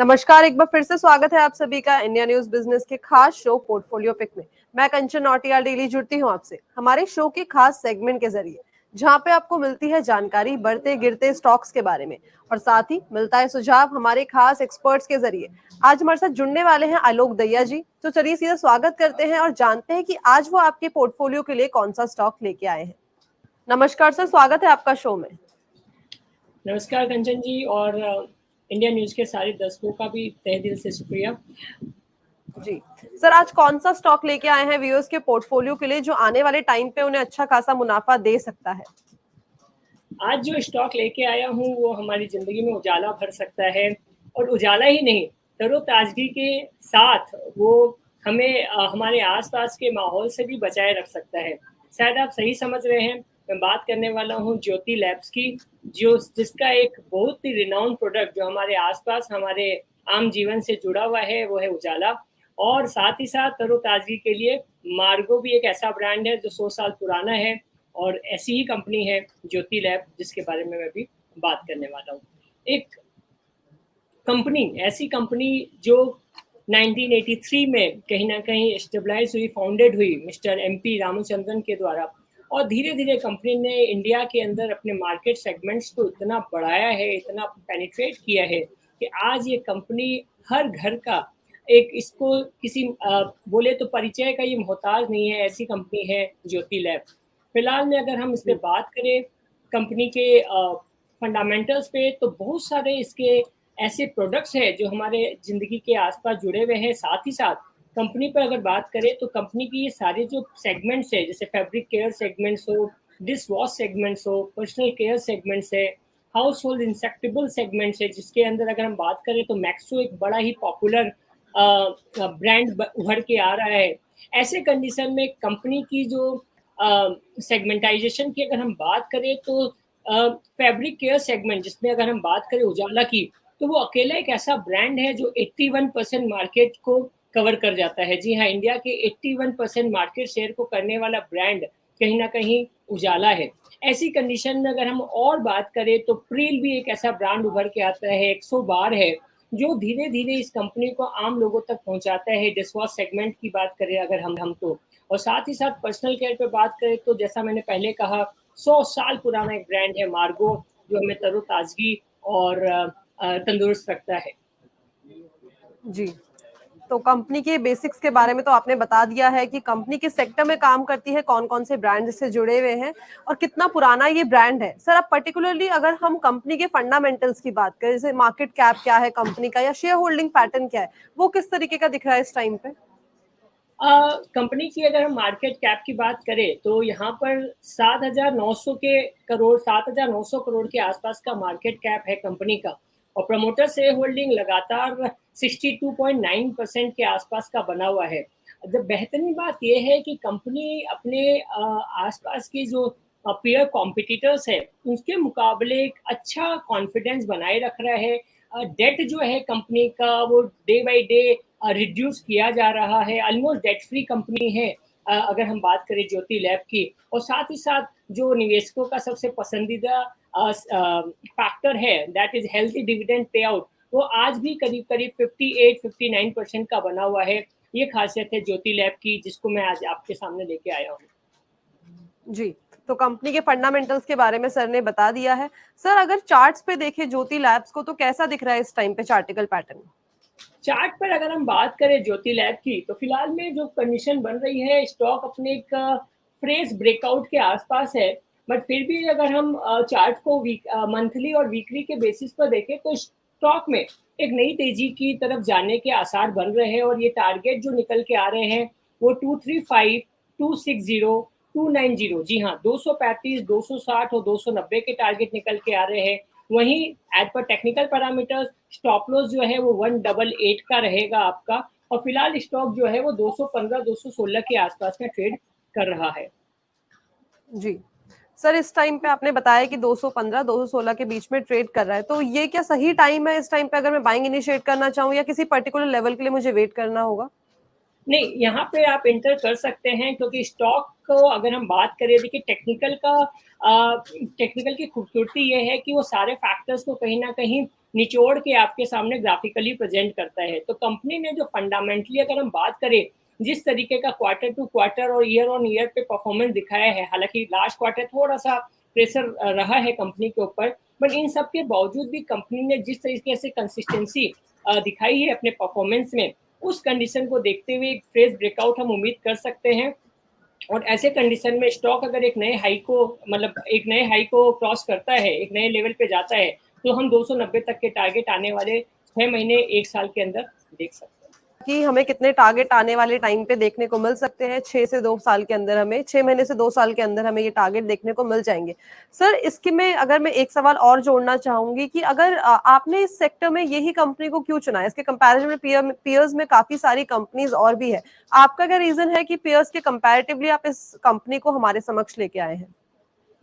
नमस्कार, एक बार फिर से स्वागत है आप सभी का इंडिया न्यूज बिजनेस के खास शो पोर्टफोलियो पिक में। मैं कंचन नौटियाल डेली जुड़ती हूँ आपसे हमारे शो के खास सेगमेंट के जरिए, जहाँ पे आपको मिलती है जानकारी बढ़ते गिरते स्टॉक्स के बारे में और साथ ही मिलता है सुझाव हमारे खास एक्सपर्ट्स के जरिए। आज हमारे साथ जुड़ने वाले हैं आलोक दहिया जी। तो चलिए सीधा स्वागत करते हैं और जानते हैं कि आज वो आपके पोर्टफोलियो के लिए कौन सा स्टॉक लेके आए हैं। नमस्कार सर, स्वागत है आपका शो में। नमस्कार कंचन जी, और इंडिया न्यूज़ के सारे दर्शकों का भी तहे दिल से शुक्रिया। जी सर, आज कौन सा स्टॉक लेके आए हैं व्यूअर्स के पोर्टफोलियो के लिए जो आने वाले टाइम पे उन्हें अच्छा खासा मुनाफा दे सकता है? आज जो स्टॉक लेके आया हूँ वो हमारी ज़िंदगी में उजाला भर सकता है, और उजाला ही नहीं, तरोताज़गी के साथ वो हमें हमारे आसपास के माहौल से भी बचाए रख सकता है। शायद आप सही समझ रहे हैं, मैं बात करने वाला हूँ ज्योति लैब्स की, जिसका एक बहुत ही रिनाउंड प्रोडक्ट जो हमारे आसपास हमारे आम जीवन से जुड़ा हुआ है वो है उजाला। और साथ ही साथ तरोताज़गी के लिए मार्गो भी एक ऐसा ब्रांड है जो 100 साल पुराना है, और ऐसी ही कंपनी है ज्योति लैब जिसके बारे में मैं अभी बात करने वाला हूँ। एक ऐसी कंपनी जो 1983 में कहीं ना कहीं स्टेबलाइज हुई, फाउंडेड हुई मिस्टर MP रामचंद्रन के द्वारा, और धीरे धीरे कंपनी ने इंडिया के अंदर अपने मार्केट सेगमेंट्स को इतना बढ़ाया है, इतना पेनिट्रेट किया है कि आज ये कंपनी हर घर का एक, इसको किसी बोले तो परिचय का ये मोहताज नहीं है, ऐसी कंपनी है ज्योति लैब। फिलहाल में अगर हम इस पे बात करें कंपनी के फंडामेंटल्स पे, तो बहुत सारे इसके ऐसे प्रोडक्ट्स हैं जो हमारे ज़िंदगी के आसपास जुड़े हुए हैं। साथ ही साथ कंपनी पर अगर बात करें तो कंपनी की ये सारे जो सेगमेंट्स है, जैसे फैब्रिक केयर सेगमेंट्स हो, डिश वॉश सेगमेंट्स हो, पर्सनल केयर सेगमेंट्स है, हाउस होल्ड इंसेक्टेबल सेगमेंट्स है, जिसके अंदर अगर हम बात करें तो मैक्सो एक बड़ा ही पॉपुलर ब्रांड उभर के आ रहा है। ऐसे कंडीशन में कंपनी की जो सेगमेंटाइजेशन की अगर हम बात करें तो फैब्रिक केयर सेगमेंट, जिसमें अगर हम बात करें उजाला की, तो वो अकेला एक ऐसा ब्रांड है जो 81% मार्केट को कवर कर जाता है। जी हाँ, इंडिया के 81% मार्केट शेयर को करने वाला ब्रांड कहीं ना कहीं उजाला है। ऐसी कंडीशन में अगर हम और बात करें तो प्रील भी एक ऐसा ब्रांड उभर के आता है, 100 बार है, जो धीरे धीरे इस कंपनी को आम लोगों तक पहुंचाता है। डिश वॉश सेगमेंट की बात करें अगर हम तो, और साथ ही साथ पर्सनल केयर पे बात करें तो जैसा मैंने पहले कहा, 100 साल पुराना एक ब्रांड है मार्गो, जो हमें तरोताजगी और तंदुरुस्त रखता है। जी, तो कंपनी के बेसिक्स के बारे में तो आपने बता दिया है कि कंपनी किस सेक्टर में काम करती है, कौन-कौन से ब्रांड इससे जुड़े हुए हैं और कितना पुराना ये ब्रांड है। सर, अब पर्टिकुलरली अगर हम कंपनी के फंडामेंटल्स की बात करें, जैसे मार्केट कैप क्या है कंपनी का या शेयर होल्डिंग पैटर्न क्या है, वो किस तरीके का दिख रहा है इस टाइम पे? कंपनी की अगर हम मार्केट कैप की बात करें तो यहाँ पर 7,900 करोड़ के आसपास का मार्केट कैप है कंपनी का, और प्रमोटर शेयर होल्डिंग लगातार 62.9% के आसपास का बना हुआ है। जब बेहतरीन बात यह है कि कंपनी अपने आसपास के जो पीयर कॉम्पिटिटर्स है उसके मुकाबले एक अच्छा कॉन्फिडेंस बनाए रख रहा है। डेट जो है कंपनी का वो डे बाय डे रिड्यूस किया जा रहा है, ऑलमोस्ट डेट फ्री कंपनी है अगर हम बात करें ज्योति लैब की। और साथ ही साथ जो निवेशकों का सबसे पसंदीदा फैक्टर है, that is healthy dividend pay out, वो आज भी करीब करीब 58-59% का बना हुआ है। ये खासियत है ज्योति लैब की, जिसको मैं आज आपके सामने लेके आया हूँ। जी, तो कंपनी के फंडामेंटल्स के बारे में सर ने बता दिया है। सर, अगर चार्ट्स पे देखें ज्योति लैब्स को तो कैसा दिख रहा है इस टाइम पे चार्टिकल पैटर्न? चार्ट पर अगर हम बात करें ज्योति लैब की, तो फिलहाल में जो कंडीशन बन रही है, स्टॉक अपने एक फ्रेश ब्रेकआउट के आसपास है। बट फिर भी अगर हम चार्ट को मंथली और वीकली के बेसिस पर देखें तो स्टॉक में एक नई तेजी की तरफ जाने के आसार बन रहे हैं, और ये टारगेट जो निकल के आ रहे हैं वो 235, 260, 290, जी हाँ, 235, 260 और 290 के टारगेट निकल के आ रहे हैं। वहीं as per technical parameters stop loss जो है वो 188 का रहेगा आपका, और फिलहाल स्टॉक जो है वो 215, 216 के आसपास में ट्रेड कर रहा है। जी, सर, इस टाइम पे आपने बताया कि 215 216 के बीच में ट्रेड कर रहा है, तो ये क्या सही टाइम है इस टाइम पे अगर मैं बाइंग इनिशिएट करना चाहूँ या किसी पर्टिकुलर लेवल के लिए मुझे वेट करना होगा? नहीं, यहाँ पे आप एंटर कर सकते हैं, क्योंकि स्टॉक को अगर हम बात करें, देखिए टेक्निकल की खूबसूरती ये है कि वो सारे फैक्टर्स को कहीं ना कहीं निचोड़ के आपके सामने ग्राफिकली प्रेजेंट करता है। तो कंपनी ने जो फंडामेंटली अगर हम बात करें, जिस तरीके का क्वार्टर टू क्वार्टर और ईयर ऑन ईयर पे परफॉर्मेंस दिखाया है, हालांकि लास्ट क्वार्टर थोड़ा सा प्रेशर रहा है कंपनी के ऊपर, बट इन सब के बावजूद भी कंपनी ने जिस तरीके से कंसिस्टेंसी दिखाई है अपने परफॉर्मेंस में, उस कंडीशन को देखते हुए एक फ्रेश ब्रेकआउट हम उम्मीद कर सकते हैं। और ऐसे कंडीशन में स्टॉक अगर एक नए हाई को क्रॉस करता है, एक नए लेवल पे जाता है, तो हम 290 तक के टारगेट आने वाले 6 महीने 1 साल के अंदर देख सकते हैं। कि हमें कितने टारगेट आने वाले टाइम पे देखने को मिल सकते हैं? 6 से 2 साल के अंदर, हमें 6 महीने से 2 साल के अंदर हमें ये टारगेट देखने को मिल जाएंगे। सर, इसके में अगर मैं एक सवाल और जोड़ना चाहूंगी कि अगर आपने इस सेक्टर में यही कंपनी को क्यों चुना है? इसके कंपैरिजन में पीयर्स में काफी सारी कंपनीज और भी है। आपका क्या रीजन है कि पीयर्स के कंपैरेटिवली आप इस कंपनी को हमारे समक्ष लेके आए हैं?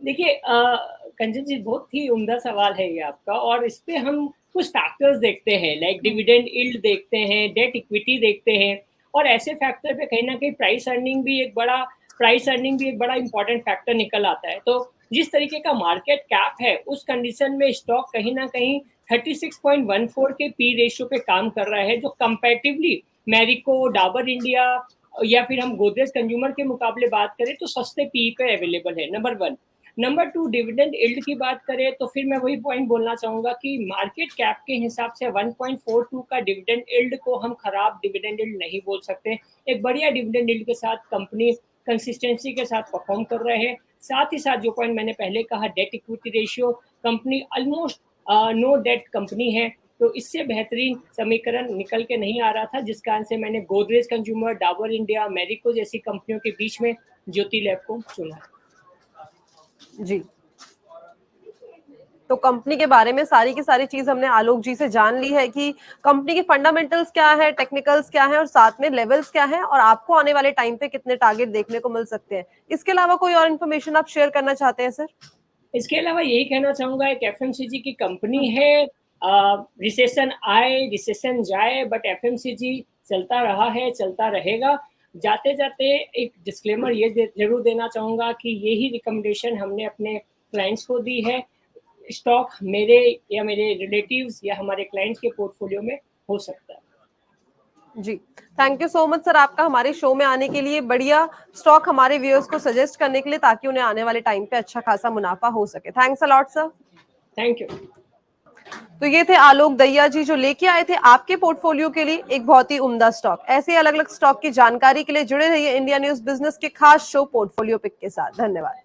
देखिए कंचन जी, बहुत ही उम्दा सवाल है ये आपका, और इस पे हम कुछ फैक्टर्स देखते हैं, लाइक डिविडेंड यील्ड देखते हैं, डेट इक्विटी देखते हैं, और ऐसे फैक्टर पे कहीं ना कहीं प्राइस अर्निंग भी एक बड़ा इंपॉर्टेंट फैक्टर निकल आता है। तो जिस तरीके का मार्केट कैप है, उस कंडीशन में स्टॉक कहीं ना कहीं 36.14 के पी रेशियो पे काम कर रहा है, जो कंपैरेटिवली मैरिको, डाबर इंडिया या फिर हम गोदरेज कंज्यूमर के मुकाबले बात करें तो सस्ते पी पे अवेलेबल है, नंबर 1। नंबर 2, डिविडेंड यील्ड की बात करें तो फिर मैं वही पॉइंट बोलना चाहूंगा कि मार्केट कैप के हिसाब से 1.42 का डिविडेंड यील्ड को हम खराब डिविडेंड यील्ड नहीं बोल सकते। एक बढ़िया डिविडेंड यील्ड के साथ कंपनी कंसिस्टेंसी के साथ परफॉर्म कर रहे हैं। साथ ही साथ जो पॉइंट मैंने पहले कहा, debt equity ratio, company almost no debt company है, तो इससे बेहतरीन समीकरण निकल के नहीं आ रहा था, जिस कारण से मैंने गोदरेज कंज्यूमर, डाबर इंडिया, मैरिको जैसी कंपनियों के बीच में ज्योति लैब को चुना। जी, तो कंपनी के बारे में सारी की सारी चीज हमने आलोक जी से जान ली है कि कंपनी के फंडामेंटल्स क्या है, टेक्निकल्स क्या है और साथ में लेवल्स क्या है, और आपको आने वाले टाइम पे कितने टारगेट देखने को मिल सकते हैं। इसके अलावा कोई और इन्फॉर्मेशन आप शेयर करना चाहते हैं सर? इसके अलावा यही कहना चाहूंगा, एक एफएमसीजी की कंपनी है, रिसेशन आए रिसेशन जाए, बट एफएमसीजी चलता रहा है, चलता रहेगा। जाते जाते एक डिस्क्लेमर ये जरूर देना चाहूंगा कि यही रिकमेंडेशन हमने अपने क्लाइंट्स को दी है। स्टॉक मेरे या मेरे रिलेटिव्स या हमारे क्लाइंट्स के पोर्टफोलियो में हो सकता है। जी, thank you so much sir, आपका हमारे शो में आने के लिए, बढ़िया स्टॉक हमारे व्यूअर्स को सजेस्ट करने के लिए, ताकि उन्हें आने वाले टाइम पे अच्छा खासा मुनाफा हो सके। Thanks a lot sir. Thank you. तो ये थे आलोक दहिया जी, जो लेके आए थे आपके पोर्टफोलियो के लिए एक बहुत ही उम्दा स्टॉक। ऐसे अलग अलग स्टॉक की जानकारी के लिए जुड़े रहिए इंडिया न्यूज बिजनेस के खास शो पोर्टफोलियो पिक के साथ। धन्यवाद।